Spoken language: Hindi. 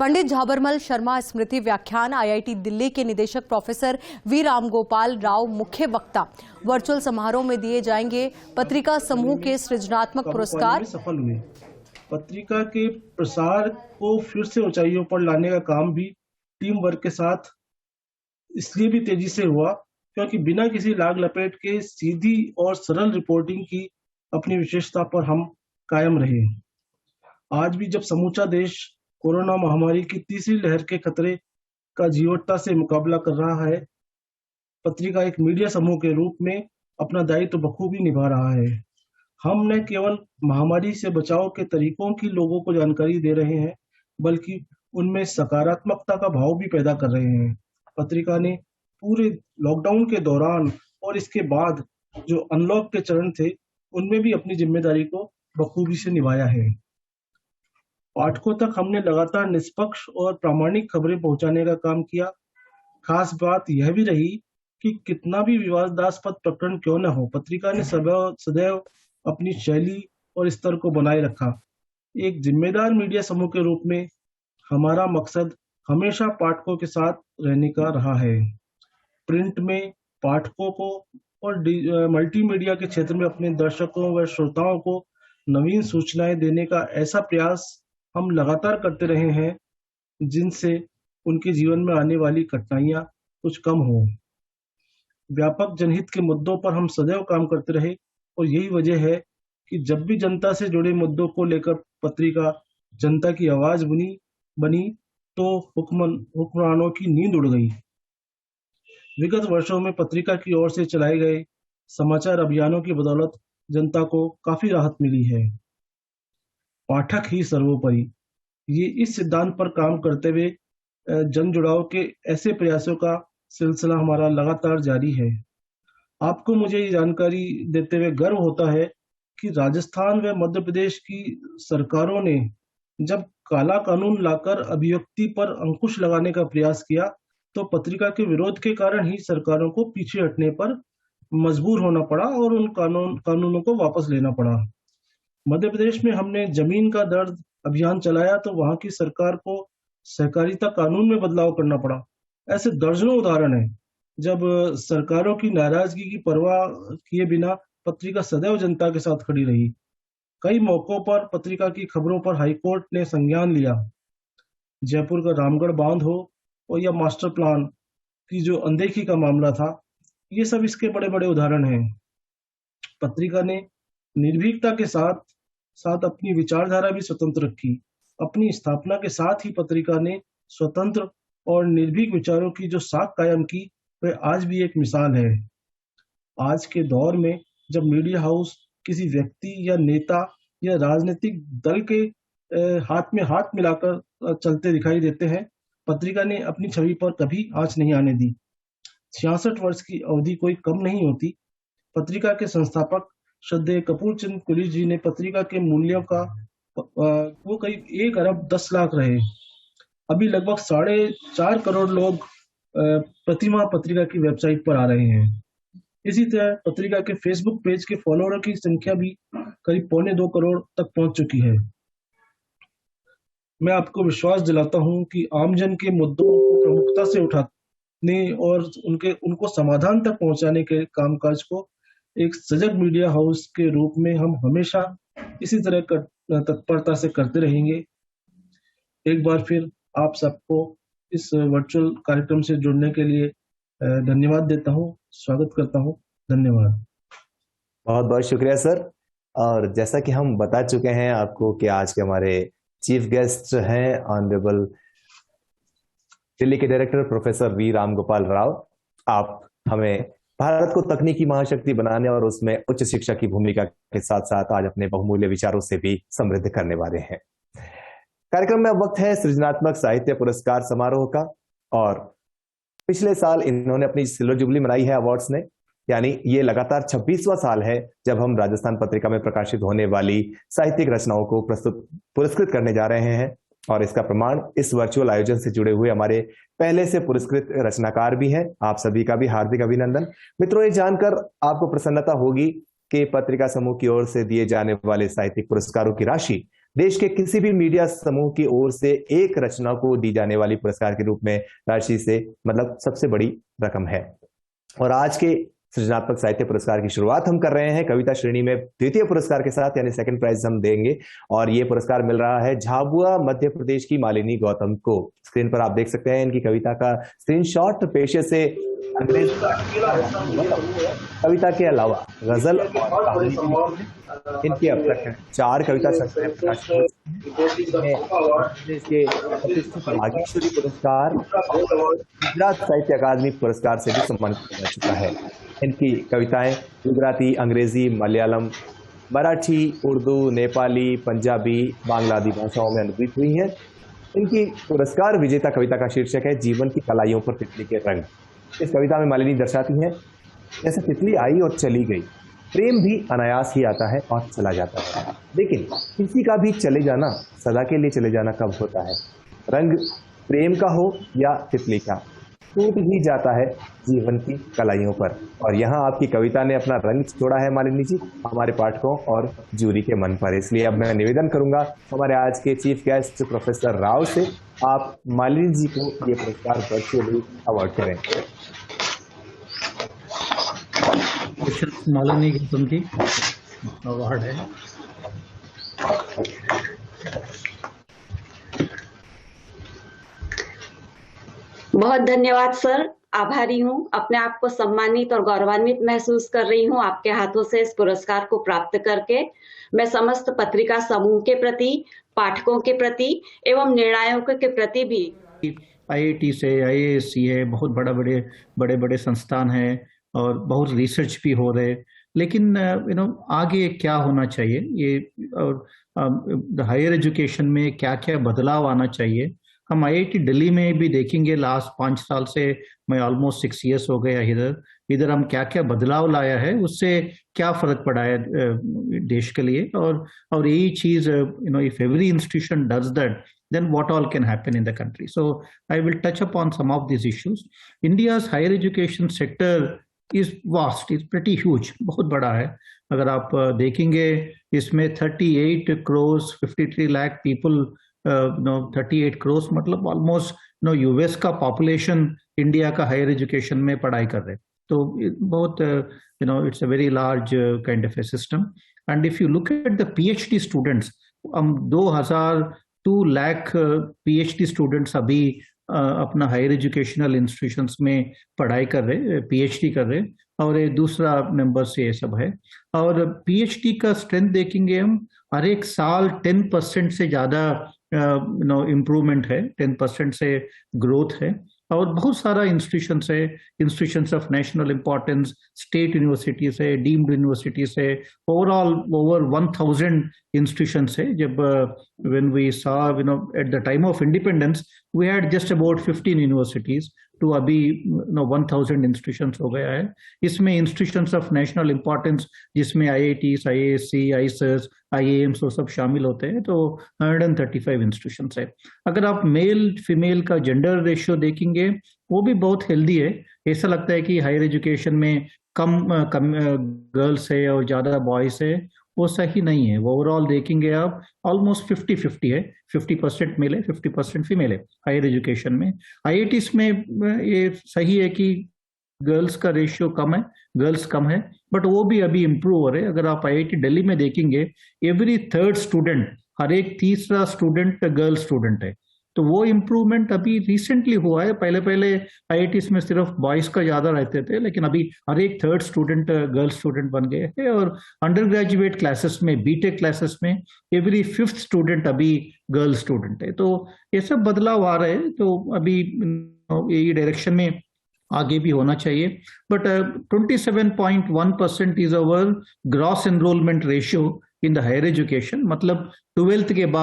पंडित झाबरमल शर्मा स्मृति व्याख्यान आईआईटी दिल्ली के निदेशक प्रोफेसर वी रामगोपाल राव मुख्य वक्ता। वर्चुअल समारोह में दिए जाएंगे पत्रिका समूह के सृजनात्मक पुरस्कार। सफल हुए। पत्रिका के प्रसार को फिर से ऊंचाइयों पर लाने का काम भी टीम वर्क के साथ इसलिए भी तेजी से हुआ क्योंकि बिना किसी लाग लपेट के सीधी और सरल रिपोर्टिंग की अपनी विशेषता पर हम कायम रहे। आज भी जब समूचा देश कोरोना महामारी की तीसरी लहर के खतरे का जीवटता से मुकाबला कर रहा है, पत्रिका एक मीडिया समूह के रूप में अपना दायित्व बखूबी निभा रहा है। हम न केवल महामारी से बचाव के तरीकों की लोगों को जानकारी दे रहे हैं, बल्कि उनमें सकारात्मकता का भाव भी पैदा कर रहे हैं। पत्रिका ने पूरे लॉकडाउन के दौरान और इसके बाद जो अनलॉक के चरण थे, उनमें भी अपनी जिम्मेदारी को बखूबी से निभाया है। पाठकों तक हमने लगातार निष्पक्ष और प्रामाणिक खबरें पहुंचाने का काम किया। खास बात यह भी रही कि कितना भी विवादास्पद प्रकरण क्यों न हो, पत्रिका ने सदैव अपनी शैली और स्तर को बनाए रखा। एक जिम्मेदार मीडिया समूह के रूप में हमारा मकसद हमेशा पाठकों के साथ रहने का रहा है। प्रिंट में पाठकों को और मल्टीमीडिया के क्षेत्र में अपने दर्शकों व श्रोताओं को नवीन सूचनाएं देने का ऐसा प्रयास हम लगातार करते रहे हैं, जिनसे उनके जीवन में आने वाली कठिनाइयां कुछ कम हो। व्यापक जनहित के मुद्दों पर हम सदैव काम करते रहे और यही वजह है कि जब भी जनता से जुड़े मुद्दों को लेकर पत्रिका जनता की आवाज बनी तो हुक्मरानों की नींद उड़ गई। विगत वर्षों में पत्रिका की ओर से चलाए गए समाचार अभियानों की बदौलत जनता को काफी राहत मिली है। पाठक ही सर्वोपरि, ये इस सिद्धांत पर काम करते हुए जन जुड़ाव के ऐसे प्रयासों का सिलसिला हमारा लगातार जारी है। आपको मुझे ये जानकारी देते हुए गर्व होता है कि राजस्थान व मध्य प्रदेश की सरकारों ने जब काला कानून लाकर अभिव्यक्ति पर अंकुश लगाने का प्रयास किया, तो पत्रिका के विरोध के कारण ही सरकारों को पीछे हटने पर मजबूर होना पड़ा और उन कानूनों को वापस लेना पड़ा। मध्य प्रदेश में हमने जमीन का दर्द अभियान चलाया तो वहां की सरकार को सहकारिता कानून में बदलाव करना पड़ा। ऐसे दर्जनों उदाहरण हैं जब सरकारों की नाराजगी की परवाह किए बिना पत्रिका सदैव जनता के साथ खड़ी रही। कई मौकों पर पत्रिका की खबरों पर हाईकोर्ट ने संज्ञान लिया। जयपुर का रामगढ़ बांध हो और या मास्टर प्लान की जो अनदेखी का मामला था, ये सब इसके बड़े बड़े उदाहरण हैं। पत्रिका ने निर्भीकता के साथ साथ अपनी विचारधारा भी स्वतंत्र रखी। अपनी स्थापना के साथ ही पत्रिका ने स्वतंत्र और निर्भीक विचारों की जो साख कायम की, वह आज भी एक मिसाल है। आज के दौर में जब मीडिया हाउस किसी व्यक्ति या नेता या राजनीतिक दल के हाथ में हाथ मिलाकर चलते दिखाई देते हैं, पत्रिका ने अपनी छवि पर कभी आंच नहीं आने दी। 66 वर्ष की अवधि कोई कम नहीं होती। पत्रिका के संस्थापक श्रद्धेय कपूर चंद कुली जी ने पत्रिका के मूल्यों का वो करीब 1 अरब 10 लाख रहे। अभी लगभग 4.5 करोड़ लोग प्रतिमाह पत्रिका की वेबसाइट पर आ रहे हैं। इसी तरह पत्रिका के फेसबुक पेज के फॉलोअर की संख्या भी करीब 2.25 करोड़ तक पहुंच चुकी है। मैं आपको विश्वास दिलाता हूं कि आमजन के मुद्दों को प्रमुखता से उठाने और उनको समाधान तक पहुंचाने के कामकाज को एक सजग मीडिया हाउस के रूप में हम हमेशा इसी तरह तत्परता से करते रहेंगे। एक बार फिर आप सबको इस वर्चुअल कार्यक्रम से जुड़ने के लिए धन्यवाद देता हूं, स्वागत करता हूं। धन्यवाद। बहुत बहुत शुक्रिया सर। और जैसा कि हम बता चुके हैं आपको कि आज के हमारे चीफ गेस्ट हैं ऑनरेबल दिल्ली के director professor V Ramgopal Rao. आप हमें भारत को तकनीकी महाशक्ति बनाने और उसमें उच्च शिक्षा की भूमिका के साथ साथ आज अपने बहुमूल्य विचारों से भी समृद्ध करने वाले हैं। कार्यक्रम में अब वक्त है सृजनात्मक साहित्य पुरस्कार समारोह का। और पिछले साल इन्होंने अपनी सिल्वर जुबली मनाई है अवार्ड्स ने, यानी ये लगातार 26वां साल है जब हम राजस्थान पत्रिका में प्रकाशित होने वाली साहित्यिक रचनाओं को पुरस्कृत करने जा रहे हैं। और इसका प्रमाण इस वर्चुअल आयोजन से जुड़े हुए हमारे पहले से पुरस्कृत रचनाकार भी हैं। आप सभी का भी हार्दिक अभिनंदन। मित्रों, ये जानकर आपको प्रसन्नता होगी कि पत्रिका समूह की ओर से दिए जाने वाले साहित्यिक पुरस्कारों की राशि देश के किसी भी मीडिया समूह की ओर से एक रचना को दी जाने वाली पुरस्कार के रूप में राशि से मतलब सबसे बड़ी रकम है। और आज के सृजनात्मक साहित्य पुरस्कार की शुरुआत हम कर रहे हैं कविता श्रेणी में द्वितीय पुरस्कार के साथ, यानी सेकंड प्राइज हम देंगे। और ये पुरस्कार मिल रहा है झाबुआ मध्य प्रदेश की मालिनी गौतम को। स्क्रीन पर आप देख सकते हैं इनकी कविता का स्क्रीनशॉट। पेशे से अंग्रेजी कविता के अलावा गजल और कहानी इनकी अब तक 4 कविता संग्रह प्रकाशित के प्रतिष्ठित भागीश्वरी पुरस्कार गुजरात साहित्य अकादमी पुरस्कार से भी सम्मानित किया जा चुका है। इनकी कविताएं गुजराती, अंग्रेजी, मलयालम, मराठी, उर्दू, नेपाली, पंजाबी, बांग्ला आदि भाषाओं में अनुदित हुई हैं। इनकी पुरस्कार विजेता कविता का शीर्षक है जीवन की कलाइयों पर तितली के रंग। इस कविता में मालिनी दर्शाती हैं जैसे तितली आई और चली गई, प्रेम भी अनायास ही आता है और चला जाता है, लेकिन किसी का भी चले जाना, सदा के लिए चले जाना कब होता है? रंग प्रेम का हो या तितली का, टूट ही जाता है जीवन की कलाइयों पर। और यहाँ आपकी कविता ने अपना रंग छोड़ा है मालिनी जी हमारे पाठकों और जूरी के मन पर। इसलिए अब मैं निवेदन करूंगा हमारे आज के चीफ गेस्ट प्रोफेसर राव से, आप मालिनी जी को ये पुरस्कार वर्चुअली अवार्ड करें। मालिनी गौतम जी अवार्ड है। बहुत धन्यवाद सर, आभारी हूँ। अपने आप को सम्मानित और गौरवान्वित महसूस कर रही हूँ आपके हाथों से इस पुरस्कार को प्राप्त करके। मैं समस्त पत्रिका समूह के प्रति, पाठकों के प्रति एवं निर्णायकों के प्रति भी, IIT से IASC है, बहुत बड़े बड़े संस्थान है और बहुत रिसर्च भी हो रहे, लेकिन आगे क्या होना चाहिए, ये और हायर एजुकेशन में क्या क्या बदलाव आना चाहिए। हम IIT दिल्ली में भी देखेंगे, लास्ट 5 साल से मैं ऑलमोस्ट 6 इयर्स हो गया इधर हम क्या क्या बदलाव लाया है, उससे क्या फर्क पड़ा है देश के लिए। और यही चीज if every institution does that, then what all can happen in the country. So I will touch upon some of these issues. India's higher education sector is vast, is pretty huge, बहुत बड़ा है। अगर आप देखेंगे इसमें 38 crores 53 lakh people, 38 crores मतलब ऑलमोस्ट US का पॉपुलेशन इंडिया का हायर एजुकेशन में पढ़ाई कर रहे हैं। तो बहुत it's a very large kind of a system. And if you look at the PhD students, 2 lakh PhD students अभी अपना हायर एजुकेशनल इंस्टीट्यूशंस में पढ़ाई कर रहे, PhD कर रहे, और ये दूसरा नंबर से ये सब है। और PhD का स्ट्रेंथ देखेंगे हम, हर एक साल 10% से ज़्यादा इम्प्रूवमेंट है, 10% से ग्रोथ है। और बहुत सारा इंस्टीट्यूशंस है, institutions of national importance, state universities है, डीम्ड यूनिवर्सिटीज है, ओवरऑल ओवर 1000 इंस्टीट्यूशंस है। जब when we saw at the time of independence we had just about 15 universities, तो अभी 1000 इंस्टीट्यूशंस हो गया है। इसमें इंस्टीट्यूशंस ऑफ नेशनल इंपॉर्टेंस जिसमें IITs, IASC, IISERs, IIMs वो सब शामिल होते हैं, तो 135 इंस्टीट्यूशंस है। अगर आप मेल फीमेल का जेंडर रेशियो देखेंगे वो भी बहुत हेल्दी है। ऐसा लगता है कि हायर एजुकेशन में कम गर्ल्स है और ज्यादा बॉयज है, वो सही नहीं है। ओवरऑल देखेंगे आप ऑलमोस्ट 50-50 है, 50% मेल है, 50% फीमेल है हायर एजुकेशन में। IITs में ये सही है कि गर्ल्स का रेशियो कम है, गर्ल्स कम है, बट वो भी अभी इम्प्रूव हो रहे हैं। अगर आप IIT दिल्ली में देखेंगे, एवरी 3rd स्टूडेंट, हर एक तीसरा स्टूडेंट गर्ल स्टूडेंट है। तो वो इम्प्रूवमेंट अभी रिसेंटली हुआ है। पहले IITs में सिर्फ बॉयज का ज्यादा रहते थे, लेकिन अभी हर एक 3rd स्टूडेंट गर्ल स्टूडेंट बन गए हैं। और अंडर ग्रेजुएट क्लासेस में, BTech क्लासेस में एवरी 5th स्टूडेंट अभी गर्ल स्टूडेंट है। तो ये सब बदलाव आ रहे हैं, तो अभी यही डायरेक्शन में आगे भी होना चाहिए। But 27.1% is our gross enrolment ratio in the higher education, मतलब 12th के बाद